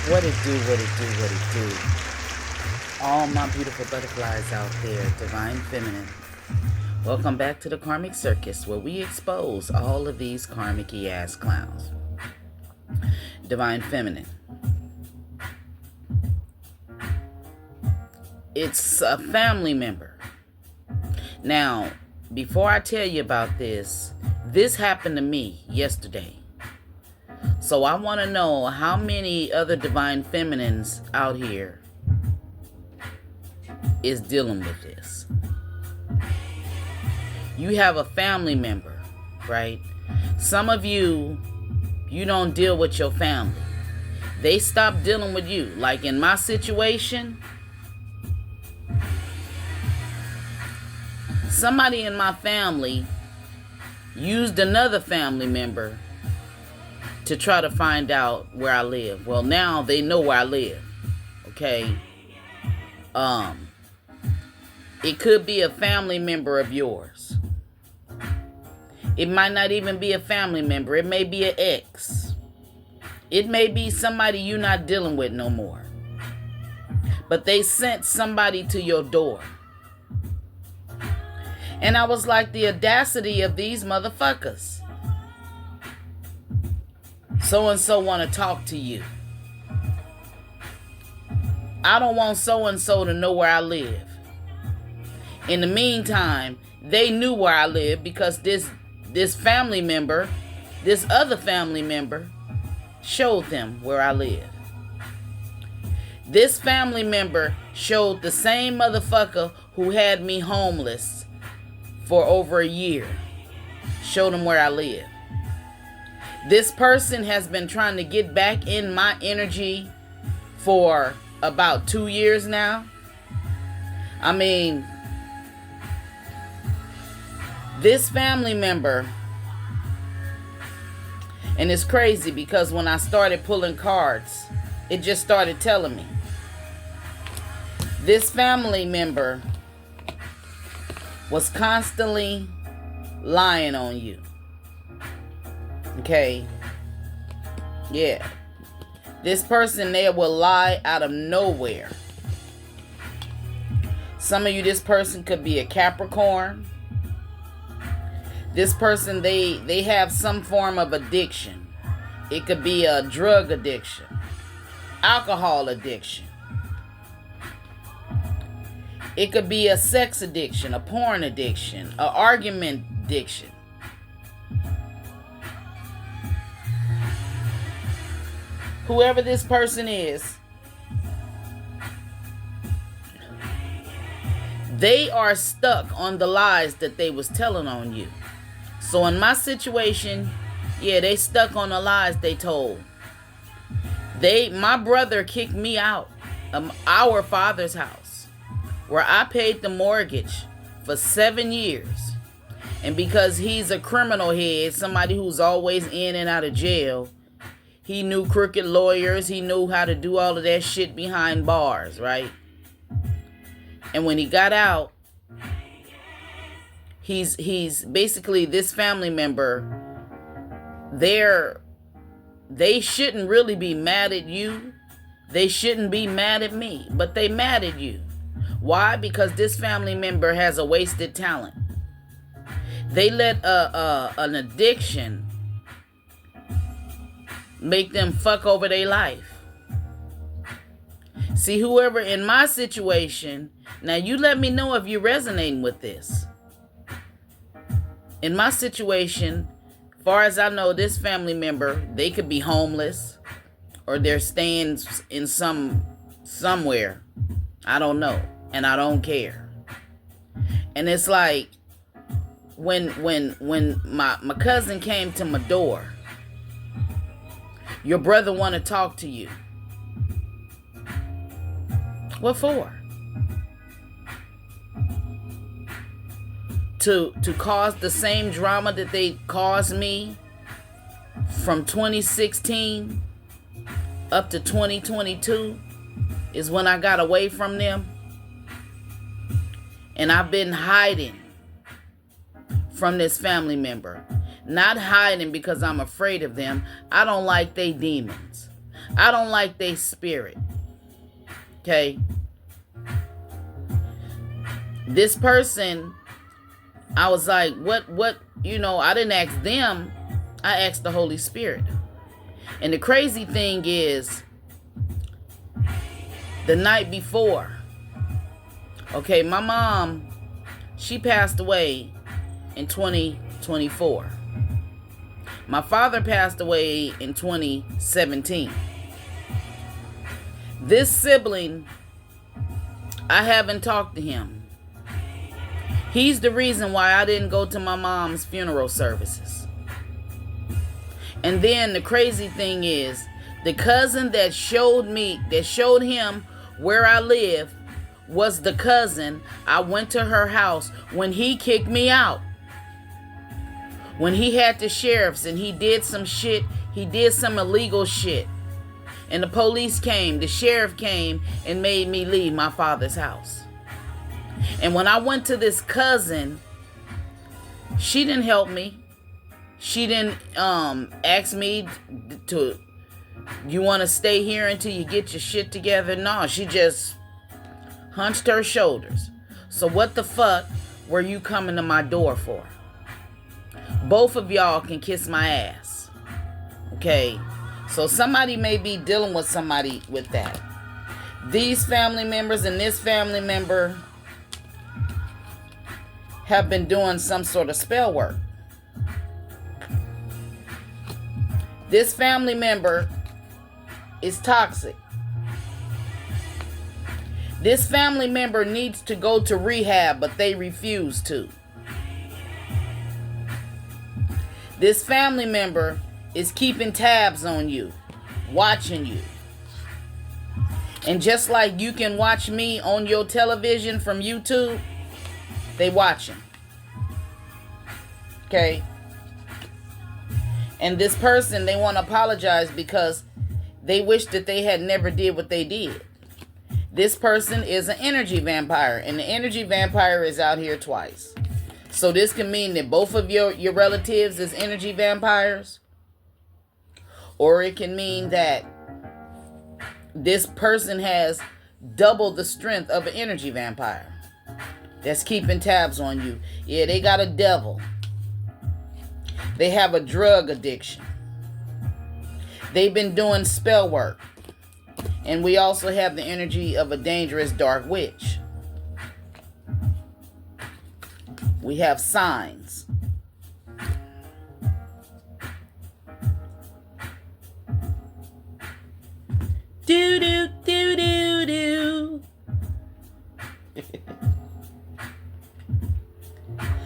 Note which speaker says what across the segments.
Speaker 1: What it do, what it do, what it do. All my beautiful butterflies out there, Divine Feminine. Welcome back to the Karmic Circus, where we expose all of these karmic-y ass clowns. Divine Feminine. It's a family member. Now, before I tell you about this happened to me yesterday. So I want to know how many other Divine Feminines out here is dealing with this. You have a family member, right? Some of you don't deal with your family. They stop dealing with you. Like in my situation, somebody in my family used another family member to try to find out where I live. Well, now they know where I live. Okay? It could be a family member of yours. It might not even be a family member. It may be an ex. It may be somebody you're not dealing with no more. But they sent somebody to your door. And I was like, the audacity of these motherfuckers. So-and-so want to talk to you. I don't want so-and-so to know where I live. In the meantime, they knew where I live because this family member, this other family member, showed them where I live. This family member showed the same motherfucker who had me homeless for over a year. Showed them where I live. This person has been trying to get back in my energy for about 2 years now. I mean, this family member, and it's crazy because when I started pulling cards, it just started telling me. This family member was constantly lying on you. Okay. Yeah. This person there will lie out of nowhere. Some of you, this person could be a Capricorn. This person, they have some form of addiction. It could be a drug addiction, alcohol addiction. It could be a sex addiction, a porn addiction, an argument addiction. Whoever this person is, they are stuck on the lies that they was telling on you. So in my situation, yeah, they stuck on the lies they told. My brother kicked me out of our father's house, where I paid the mortgage for 7 years. And because he's a criminal head, somebody who's always in and out of jail, he knew crooked lawyers. He knew how to do all of that shit behind bars, right? And when he got out, he's basically this family member. They shouldn't really be mad at you. They shouldn't be mad at me, but they mad at you. Why? Because this family member has a wasted talent. They let an addiction make them fuck over their life. See, whoever in my situation, now you let me know if you're resonating with this. In my situation, far as I know, this family member, they could be homeless or they're staying in somewhere. I don't know. And I don't care. And it's like when my cousin came to my door, your brother want to talk to you. What for? To cause the same drama that they caused me from 2016 up to 2022 is when I got away from them. And I've been hiding from this family member. Not hiding because I'm afraid of them. I don't like they demons. I don't like their spirit. Okay? This person, I was like, what, I didn't ask them. I asked the Holy Spirit. And the crazy thing is, the night before, okay, my mom, she passed away in 2024. My father passed away in 2017. This sibling, I haven't talked to him. He's the reason why I didn't go to my mom's funeral services. And then the crazy thing is, the cousin that showed him where I live was the cousin I went to her house when he kicked me out. When he had the sheriffs and he did some shit, he did some illegal shit. And the police came, the sheriff came and made me leave my father's house. And when I went to this cousin, she didn't help me. She didn't ask me to, you want to stay here until you get your shit together? No, she just hunched her shoulders. So what the fuck were you coming to my door for? Both of y'all can kiss my ass. Okay? So somebody may be dealing with somebody with that. These family members and this family member have been doing some sort of spell work. This family member is toxic. This family member needs to go to rehab, but they refuse to. This family member is keeping tabs on you, watching you. And just like you can watch me on your television from YouTube, they watching. Okay? And this person, they want to apologize because they wish that they had never did what they did. This person is an energy vampire, and the energy vampire is out here twice. So this can mean that both of your relatives is energy vampires. Or it can mean that this person has double the strength of an energy vampire that's keeping tabs on you. Yeah, they got a devil. They have a drug addiction. They've been doing spell work. And we also have the energy of a dangerous dark witch. We have signs. Do do do do do.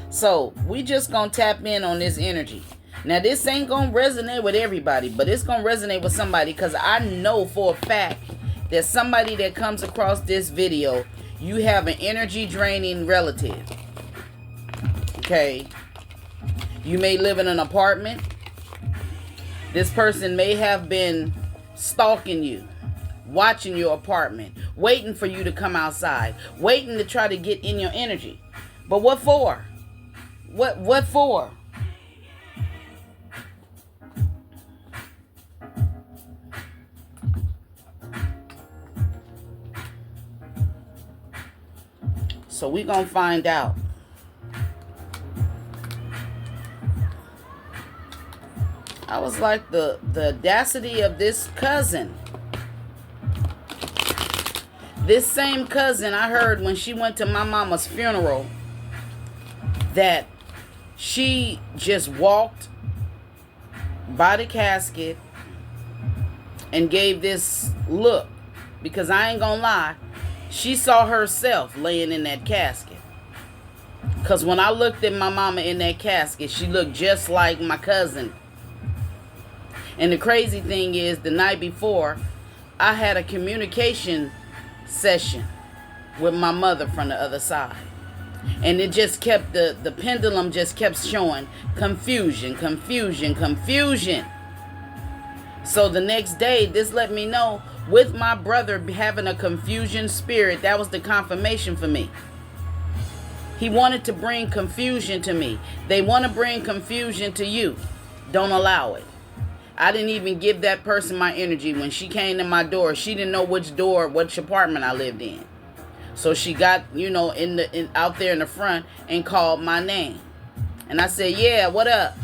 Speaker 1: So we just gonna tap in on this energy. Now this ain't gonna resonate with everybody, but it's gonna resonate with somebody, because I know for a fact that somebody that comes across this video, you have an energy draining relative. Okay, you may live in an apartment. This person may have been stalking you, watching your apartment, waiting for you to come outside, waiting to try to get in your energy. But what for? What for? So we gonna find out. I was like, the audacity of this cousin. This same cousin, I heard when she went to my mama's funeral that she just walked by the casket and gave this look. Because I ain't gonna lie, she saw herself laying in that casket. Because when I looked at my mama in that casket, she looked just like my cousin. And the crazy thing is, the night before, I had a communication session with my mother from the other side. And it just kept, the pendulum just kept showing confusion, confusion, confusion. So the next day, this let me know, with my brother having a confusion spirit, that was the confirmation for me. He wanted to bring confusion to me. They want to bring confusion to you. Don't allow it. I didn't even give that person my energy. When she came to my door, she didn't know which apartment I lived in. So she got, out there in the front and called my name. And I said, yeah, what up?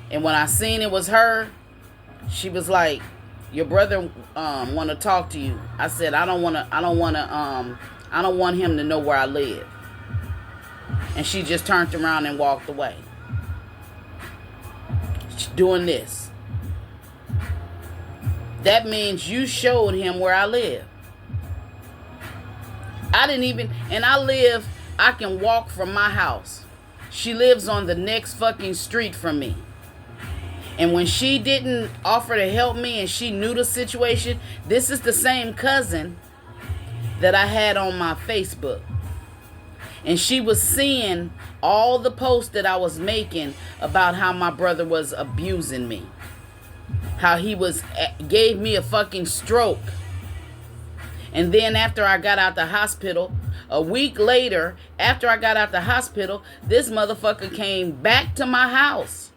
Speaker 1: And when I seen it was her, she was like, your brother want to talk to you. I said, I don't want him to know where I live. And she just turned around and walked away. She's doing this. That means you showed him where I live. I can walk from my house. She lives on the next fucking street from me. And when she didn't offer to help me and she knew the situation, this is the same cousin that I had on my Facebook. And she was seeing all the posts that I was making about how my brother was abusing me. How he gave me a fucking stroke. And then after I got out the hospital, a week later, after I got out the hospital, this motherfucker came back to my house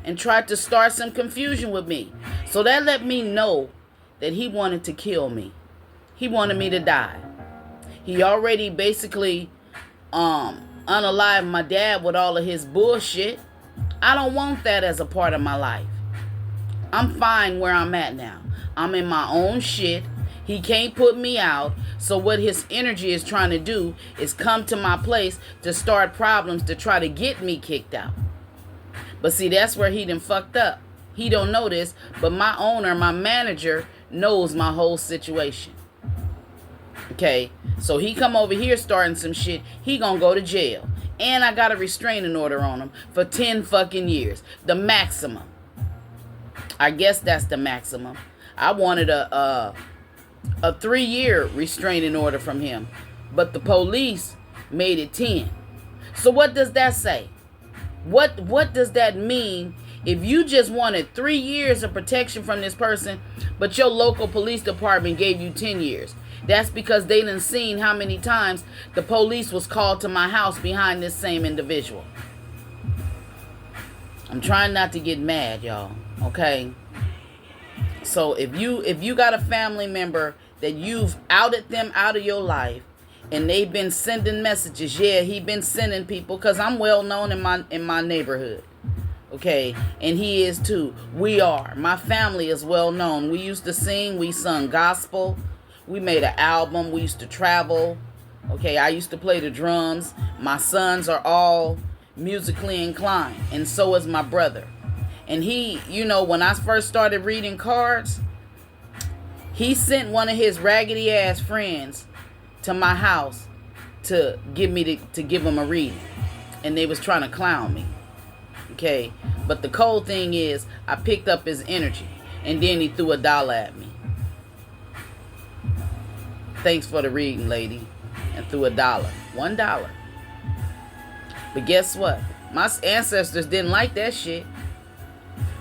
Speaker 1: and tried to start some confusion with me. So that let me know that he wanted to kill me. He wanted me to die. He already basically unalived my dad with all of his bullshit. I don't want that as a part of my life. I'm fine where I'm at now. I'm in my own shit. He can't put me out. So what his energy is trying to do is come to my place to start problems to try to get me kicked out. But see, that's where he done fucked up. He don't know this, but my owner, my manager, knows my whole situation. Okay, so he come over here starting some shit. He gonna go to jail. And I got a restraining order on him for 10 fucking years. The maximum. I guess that's the maximum. I wanted a 3-year restraining order from him. But the police made it 10. So what does that say? What does that mean if you just wanted 3 years of protection from this person, but your local police department gave you 10 years? That's because they done seen how many times the police was called to my house behind this same individual. I'm trying not to get mad, y'all. Okay? So if you got a family member that you've outed them out of your life, and they've been sending messages. Yeah, he been sending people, because I'm well known in my neighborhood. Okay, and he is too. We are. My family is well known. We used to sing. We sung gospel. We made an album. We used to travel. Okay, I used to play the drums. My sons are all musically inclined, and so is my brother. And he, when I first started reading cards, he sent one of his raggedy ass friends to my house to give him a reading, and they was trying to clown me. Okay, but the cold thing is, I picked up his energy, and then he threw $1 at me. Thanks for the reading, lady, and threw $1. But guess what? My ancestors didn't like that shit,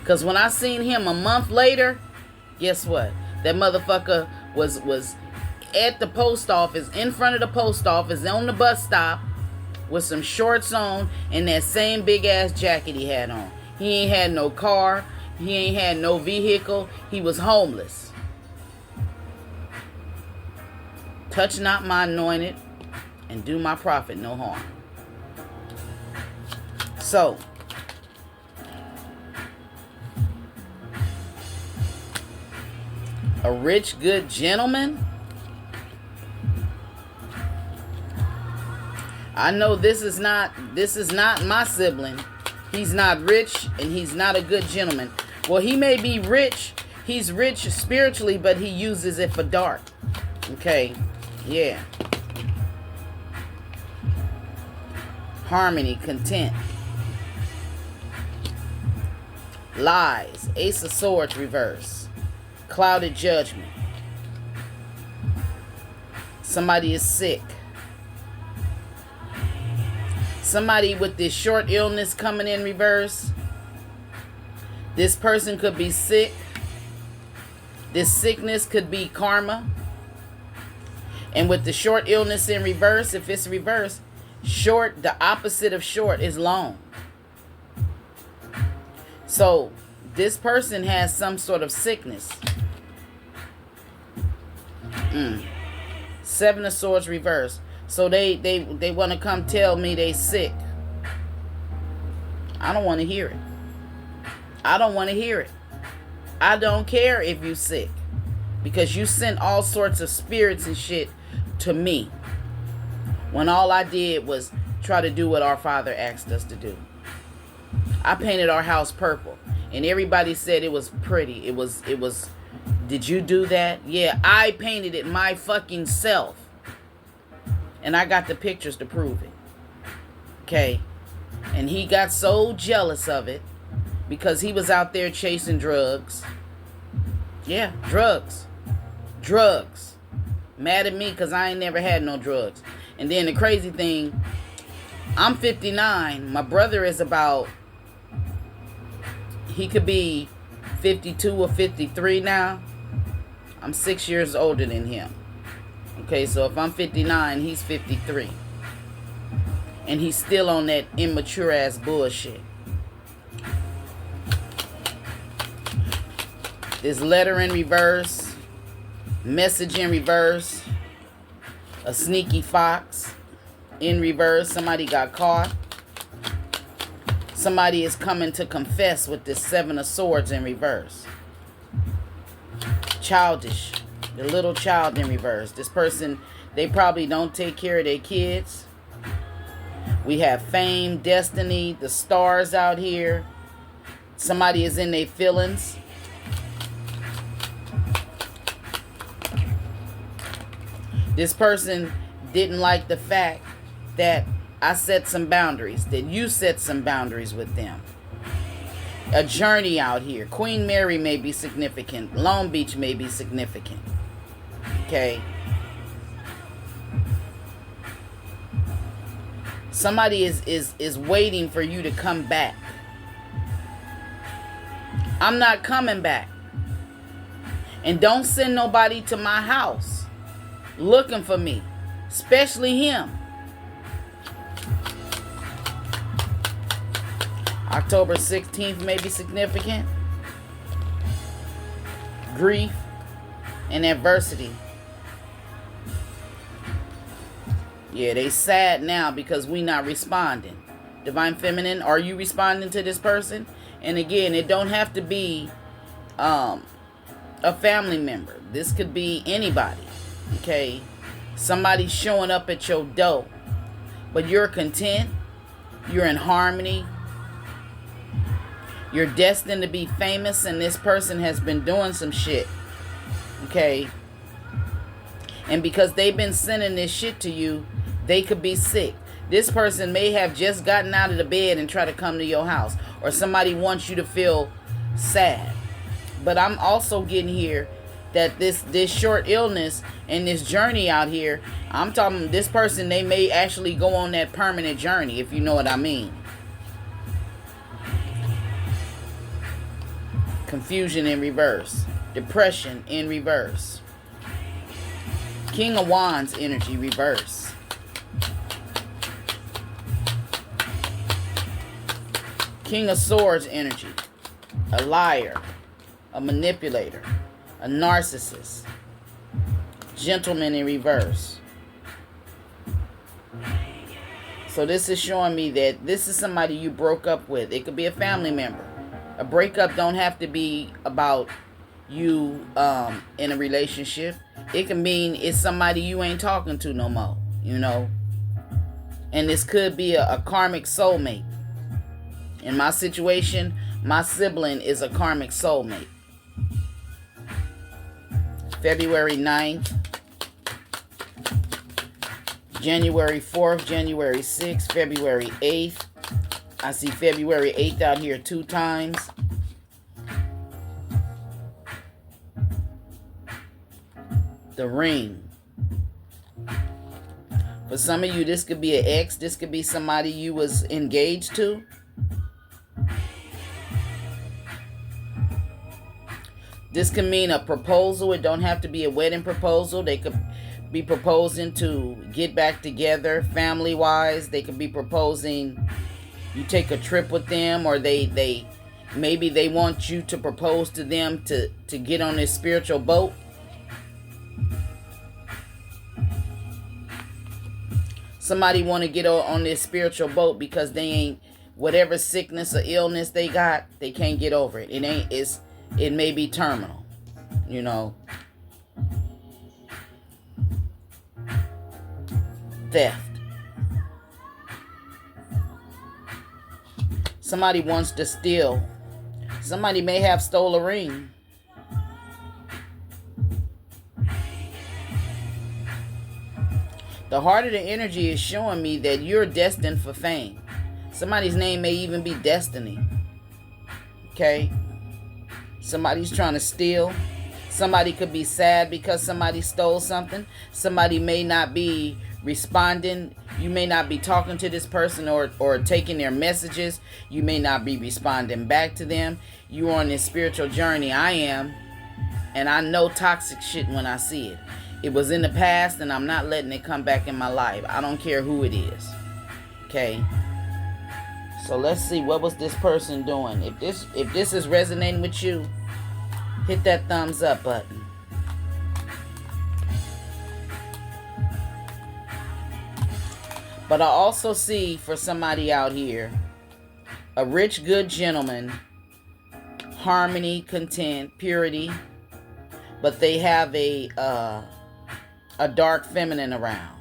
Speaker 1: because when I seen him a month later, guess what? That motherfucker was at the post office, in front of the post office, on the bus stop, with some shorts on and that same big ass jacket he had on. He ain't had no car. He ain't had no vehicle. He was homeless. Touch not my anointed, and do my prophet no harm. So, a rich, good gentleman. I know this is not my sibling. He's not rich, and he's not a good gentleman. Well, he may be rich. He's rich spiritually, but he uses it for dark. Okay, yeah. Harmony, content. Lies, Ace of Swords reverse. Clouded judgment. Somebody is sick. Somebody with this short illness coming in reverse. This person could be sick. This sickness could be karma. And with the short illness in reverse, if it's reverse, short, the opposite of short is long. So This person has some sort of sickness. Seven of Swords reverse. So they want to come tell me they sick. I don't want to hear it. I don't want to hear it. I don't care if you sick. Because you sent all sorts of spirits and shit to me. When all I did was try to do what our Father asked us to do. I painted our house purple. And everybody said it was pretty. It was, did you do that? Yeah, I painted it my fucking self. And I got the pictures to prove it. Okay. And he got so jealous of it because he was out there chasing drugs. Yeah, drugs. Drugs. Mad at me because I ain't never had no drugs. And then the crazy thing, I'm 59. My brother is about, he could be 52 or 53 now. I'm 6 years older than him. Okay, so if I'm 59, he's 53. And he's still on that immature ass bullshit. This letter in reverse. Message in reverse. A sneaky fox in reverse. Somebody got caught. Somebody is coming to confess with this Seven of Swords in reverse. Childish. The little child in reverse. This person, they probably don't take care of their kids. We have fame, destiny, the stars out here. Somebody is in their feelings. This person didn't like the fact that I set some boundaries, that you set some boundaries with them. A journey out here. Queen Mary may be significant. Long Beach may be significant. Okay. Somebody is waiting for you to come back. I'm not coming back. And don't send nobody to my house looking for me. Especially him. October 16th may be significant. Grief and adversity. Yeah, they sad now because we not responding. Divine Feminine, are you responding to this person? And again, it don't have to be a family member. This could be anybody. Okay? Somebody showing up at your door. But you're content. You're in harmony. You're destined to be famous, and this person has been doing some shit. Okay? And because they've been sending this shit to you, they could be sick. This person may have just gotten out of the bed and try to come to your house. Or somebody wants you to feel sad. But I'm also getting here that this short illness and this journey out here, I'm talking this person, they may actually go on that permanent journey, if you know what I mean. Confusion in reverse. Depression in reverse. King of Wands energy reverse. King of Swords energy. A liar. A manipulator. A narcissist. Gentleman in reverse. So this is showing me that this is somebody you broke up with. It could be a family member. A breakup don't have to be about you in a relationship. It can mean it's somebody you ain't talking to no more, you know. And this could be a karmic soulmate. In my situation, my sibling is a karmic soulmate. February 9th, January 4th, January 6th, February 8th. I see February 8th out here 2 times. The ring. For some of you, this could be an ex. This could be somebody you was engaged to. This can mean a proposal. It don't have to be a wedding proposal. They could be proposing to get back together family-wise. They could be proposing you take a trip with them, or they Maybe they want you to propose to them to get on this spiritual boat. Somebody want to get on this spiritual boat because they ain't, whatever sickness or illness they got, they can't get over it. It may be terminal, you know. Theft. Somebody wants to steal. Somebody may have stole a ring. The heart of the energy is showing me that you're destined for fame. Somebody's name may even be Destiny. Okay? Somebody's trying to steal. Somebody could be sad because somebody stole something. Somebody may not be responding. You may not be talking to this person or taking their messages. You may not be responding back to them. You're on this spiritual journey. I am. And I know toxic shit when I see it. It was in the past and I'm not letting it come back in my life. I don't care who it is. Okay? So let's see, what was this person doing? If this is resonating with you, hit that thumbs up button. But I also see for somebody out here, a rich, good gentleman, harmony, content, purity, but they have a dark feminine around.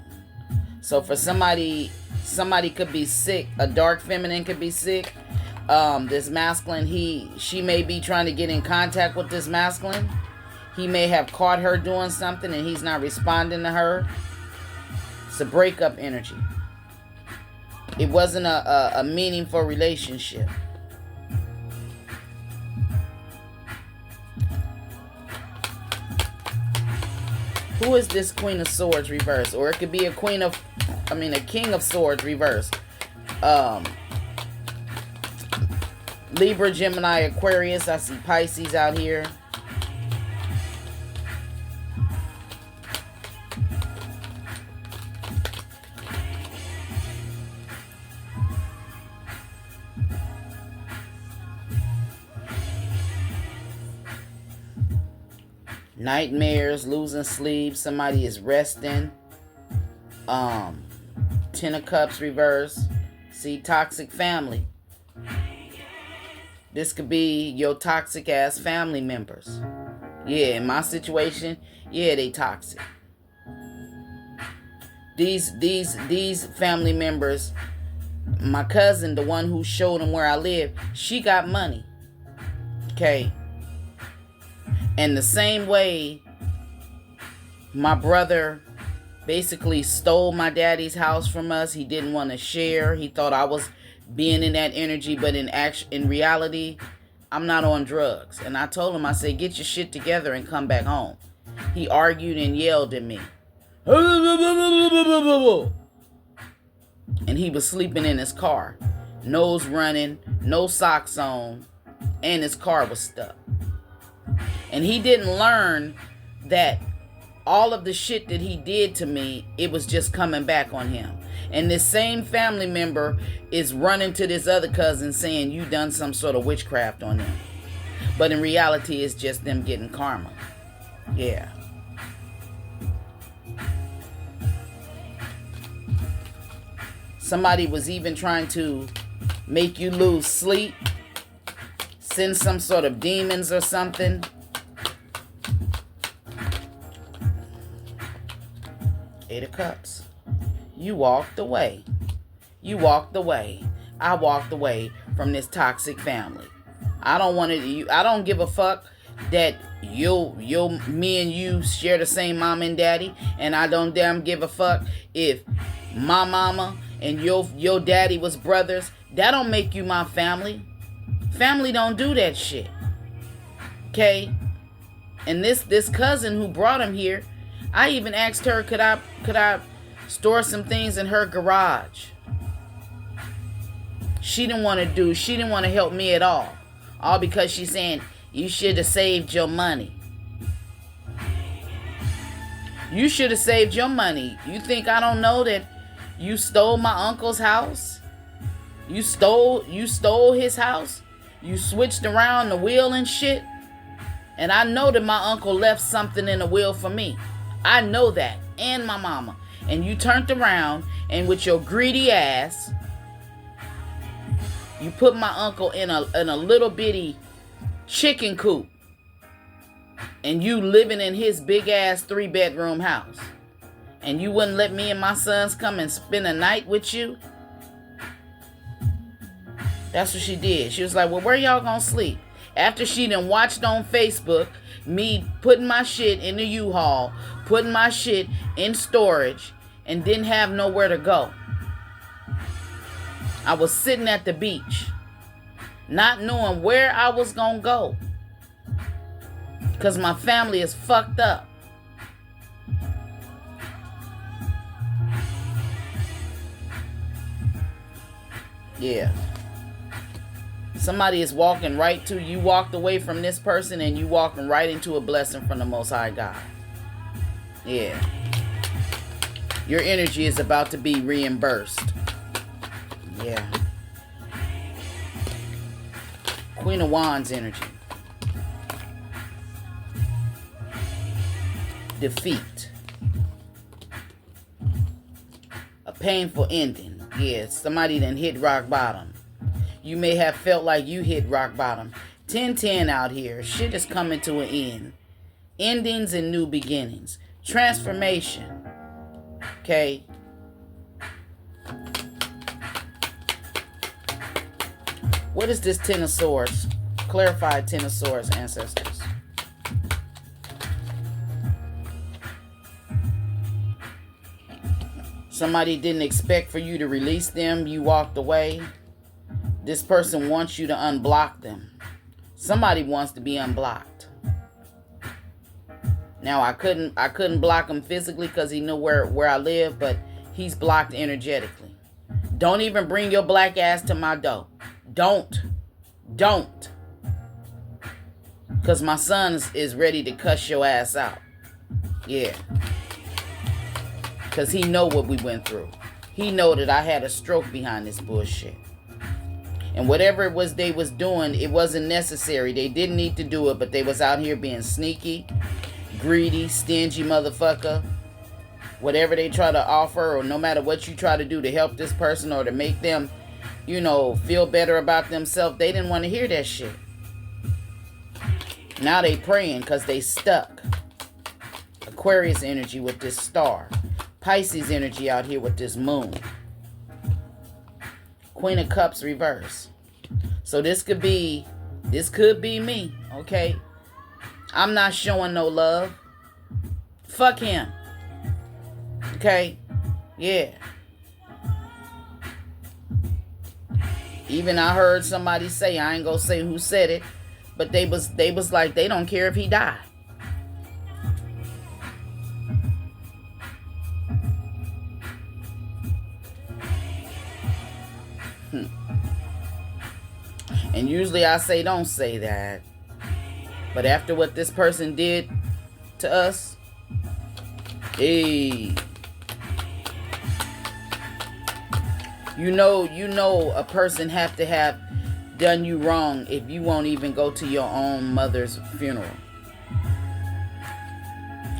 Speaker 1: So for somebody could be sick. A dark feminine could be sick. This masculine, she may be trying to get in contact with this masculine. He may have caught her doing something and he's not responding to her. It's a breakup energy. It wasn't a meaningful relationship. Who is this Queen of Swords reverse? Or it could be a King of Swords reverse. Libra, Gemini, Aquarius. I see Pisces out here. Nightmares, losing sleep. Somebody is resting. Ten of Cups reverse. See, toxic family. This could be your toxic ass family members. Yeah, in my situation, yeah, they toxic. These family members, my cousin, the one who showed them where I live, she got money. Okay. And the same way my brother basically stole my daddy's house from us. He didn't want to share. He thought I was being in that energy, but in reality, I'm not on drugs. And I told him, I said, get your shit together and come back home. He argued and yelled at me. And he was sleeping in his car. Nose running, no socks on, and his car was stuck. And he didn't learn that all of the shit that he did to me, it was just coming back on him. And this same family member is running to this other cousin saying you done some sort of witchcraft on them. But in reality, it's just them getting karma. Yeah. Somebody was even trying to make you lose sleep. Send some sort of demons or something. Eight of Cups. You walked away. You walked away. I walked away from this toxic family. I don't give a fuck that me and you share the same mom and daddy, and I don't damn give a fuck if my mama and your daddy was brothers. That don't make you my family. Family don't do that shit. Okay? And this cousin who brought him here, I even asked her, could I store some things in her garage? She didn't want to help me at all. All because she's saying, you should have saved your money. You should have saved your money. You think I don't know that you stole my uncle's house? You stole his house? You switched around the wheel and shit. And I know that my uncle left something in the will for me. I know that. And my mama. And you turned around and with your greedy ass, you put my uncle in a little bitty chicken coop. And you living in his big ass 3-bedroom house. And you wouldn't let me and my sons come and spend a night with you? That's what she did. She was like, well, where y'all gonna sleep? After she done watched on Facebook me putting my shit in the U-Haul, putting my shit in storage, and didn't have nowhere to go. I was sitting at the beach, not knowing where I was gonna go. Because my family is fucked up. Yeah. Somebody is walking right to you. Walked away from this person and you walking right into a blessing from the Most High God. Yeah. Your energy is about to be reimbursed. Yeah. Queen of Wands energy. Defeat. A painful ending. Yeah, somebody done hit rock bottom. You may have felt like you hit rock bottom. 10-10 out here. Shit is coming to an end. Endings and new beginnings. Transformation. Okay. What is this Ten of Swords? Clarified Ten of Swords, ancestors. Somebody didn't expect for you to release them. You walked away. This person wants you to unblock them. Somebody wants to be unblocked. Now I couldn't block him physically because he knew where I live, but he's blocked energetically. Don't even bring your black ass to my door. Don't. Because my son is ready to cuss your ass out. Yeah. Because he know what we went through. He know that I had a stroke behind this bullshit. And whatever it was they was doing, it wasn't necessary. They didn't need to do it, but they was out here being sneaky, greedy, stingy motherfucker. Whatever they try to offer, or no matter what you try to do to help this person or to make them, feel better about themselves, they didn't want to hear that shit. Now they praying because they stuck. Aquarius energy with this star. Pisces energy out here with this moon. Queen of Cups reverse. So this could be me, okay? I'm not showing no love. Fuck him. Okay? Yeah. Even I heard somebody say, I ain't gonna say who said it, but they was like, they don't care if he died. And usually I say don't say that. But after what this person did to us, hey. You know a person have to have done you wrong if you won't even go to your own mother's funeral.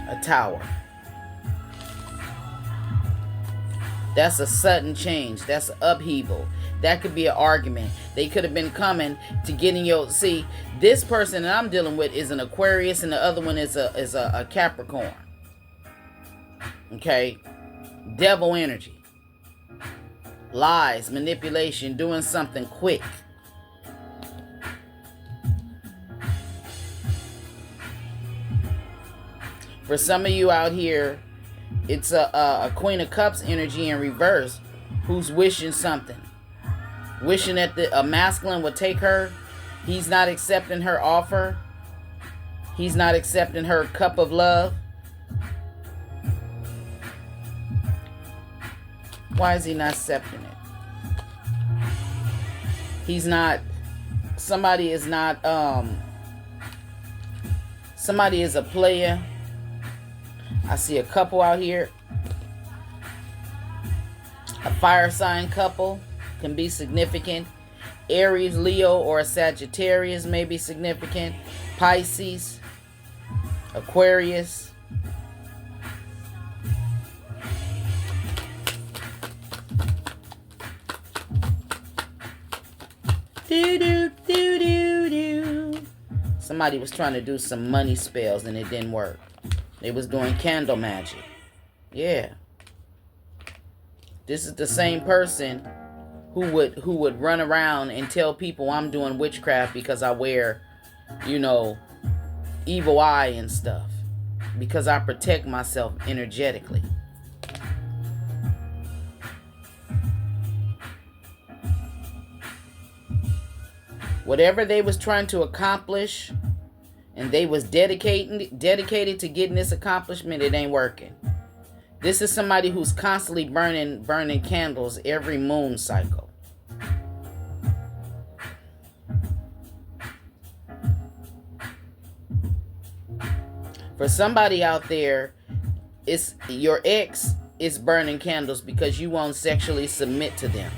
Speaker 1: A tower. That's a sudden change. That's an upheaval. That could be an argument. They could have been coming to getting your... See, this person that I'm dealing with is an Aquarius and the other one is a Capricorn. Okay? Devil energy. Lies, manipulation, doing something quick. For some of you out here, it's a Queen of Cups energy in reverse who's wishing something. Wishing that a masculine would take her. He's not accepting her offer. He's not accepting her cup of love. Why is he not accepting it? He's not... Somebody is not... Somebody is a player. I see a couple out here. A fire sign couple can be significant. Aries, Leo, or a Sagittarius may be significant. Pisces, Aquarius. Somebody was trying to do some money spells and it didn't work. They was doing candle magic. Yeah. This is the same person who would run around and tell people I'm doing witchcraft because I wear, evil eye and stuff. Because I protect myself energetically. Whatever they was trying to accomplish and they was dedicated to getting this accomplishment, it ain't working. This is somebody who's constantly burning candles every moon cycle. For somebody out there, it's your ex is burning candles because you won't sexually submit to them.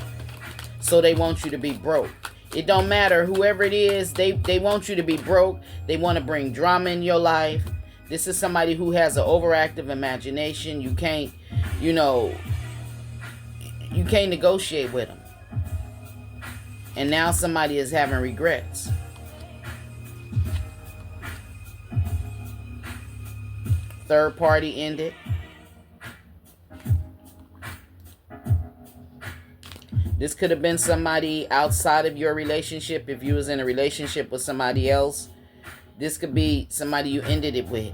Speaker 1: So they want you to be broke. It don't matter, whoever it is, they want you to be broke. They want to bring drama in your life. This is somebody who has an overactive imagination. You can't negotiate with them. And now somebody is having regrets. Third party ended. This could have been somebody outside of your relationship. If you was in a relationship with somebody else, this could be somebody you ended it with.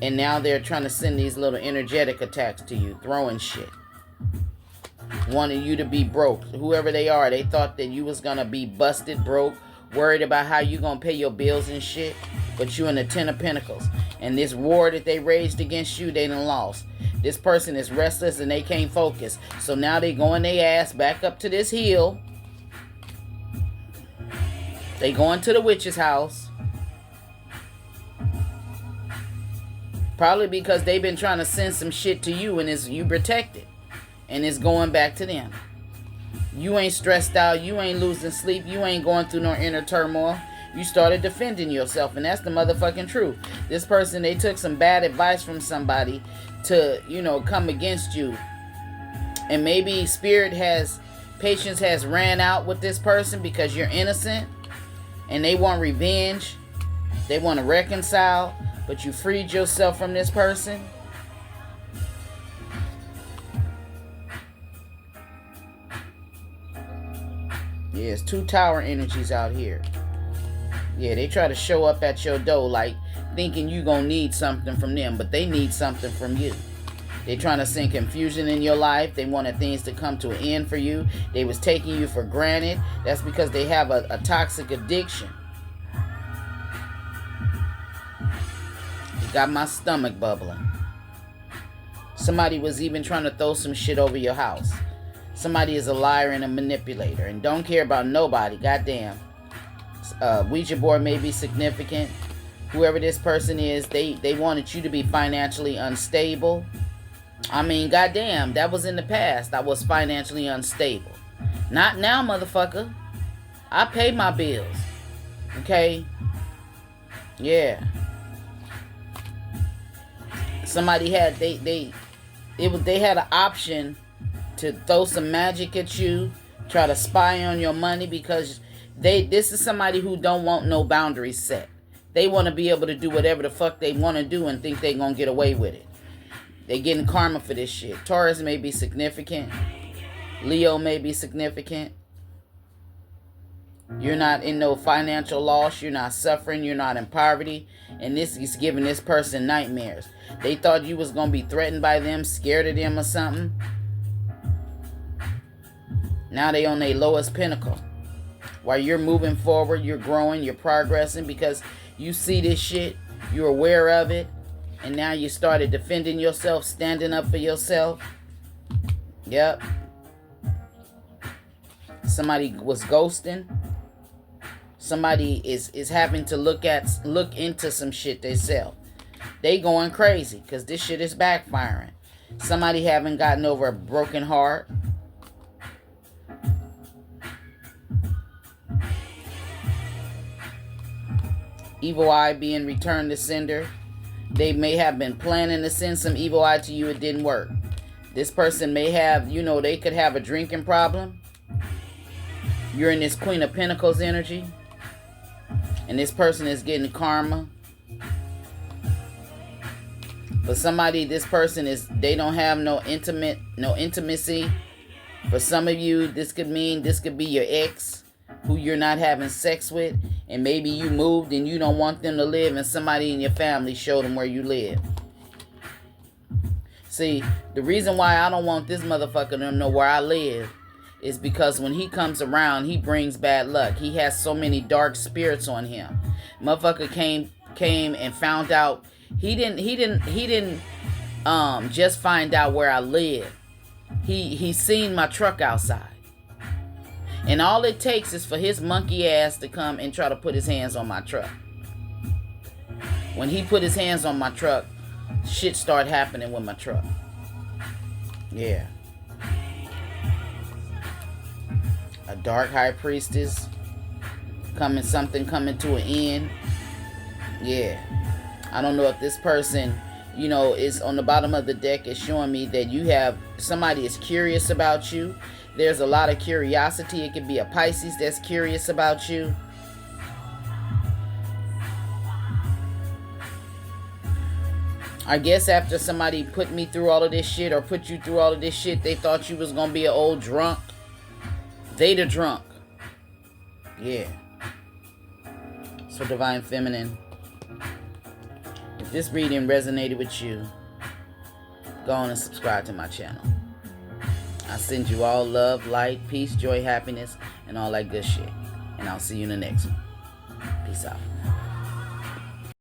Speaker 1: And now they're trying to send these little energetic attacks to you, throwing shit. Wanting you to be broke. Whoever they are, they thought that you was going to be busted broke, worried about how you going to pay your bills and shit. But you in the 10 of Pentacles. And this war that they raged against you, they done lost. This person is restless and they can't focus. So now they going their ass back up to this hill. They going to the witch's house. Probably because they've been trying to send some shit to you and you protected. And it's going back to them. You ain't stressed out. You ain't losing sleep. You ain't going through no inner turmoil. You started defending yourself. And that's the motherfucking truth. This person, they took some bad advice from somebody to, come against you. And maybe patience has ran out with this person because you're innocent. And they want revenge. They want to reconcile. But you freed yourself from this person. Yeah, it's 2 tower energies out here. Yeah, they try to show up at your door like thinking you gonna need something from them, but they need something from you. They trying to send confusion in your life. They wanted things to come to an end for you. They was taking you for granted. That's because they have a toxic addiction. It got my stomach bubbling. Somebody was even trying to throw some shit over your house. Somebody is a liar and a manipulator and don't care about nobody. Goddamn. Ouija board may be significant. Whoever this person is, they wanted you to be financially unstable. I mean, goddamn, that was in the past. I was financially unstable. Not now, motherfucker. I pay my bills. Okay? Yeah. Somebody had they had an option to throw some magic at you, try to spy on your money because this is somebody who don't want no boundaries set. They want to be able to do whatever the fuck they want to do and think they gonna get away with it. They getting karma for this shit. Taurus may be significant. Leo may be significant. You're not in no financial loss. You're not suffering. You're not in poverty. And this is giving this person nightmares. They thought you was gonna be threatened by them, scared of them or something. Now they on their lowest pinnacle. While you're moving forward, you're growing, you're progressing because you see this shit, you're aware of it, and now you started defending yourself, standing up for yourself. Yep. Somebody was ghosting. Somebody is having to look into some shit themselves. They going crazy because this shit is backfiring. Somebody haven't gotten over a broken heart. Evil eye being returned to sender. They may have been planning to send some evil eye to you. It didn't work. This person may have, they could have a drinking problem. You're in this Queen of Pentacles energy. And this person is getting karma. For somebody, this person they don't have no intimacy. For some of you, this could be your ex who you're not having sex with. And maybe you moved and you don't want them to live, and somebody in your family showed them where you live. See, the reason why I don't want this motherfucker to know where I live is because when he comes around, he brings bad luck. He has so many dark spirits on him. Motherfucker came and found out. He didn't just find out where I live. He seen my truck outside. And all it takes is for his monkey ass to come and try to put his hands on my truck. When he put his hands on my truck, shit started happening with my truck. Yeah. A dark high priestess. Something coming to an end. Yeah. I don't know if this person, is on the bottom of the deck is showing me that somebody is curious about you. There's a lot of curiosity. It could be a Pisces that's curious about you. I guess after somebody put me through all of this shit or put you through all of this shit, they thought you was going to be an old drunk. They the drunk. Yeah. So Divine Feminine, if this reading resonated with you, go on and subscribe to my channel. I send you all love, light, peace, joy, happiness, and all that good shit. And I'll see you in the next one. Peace out.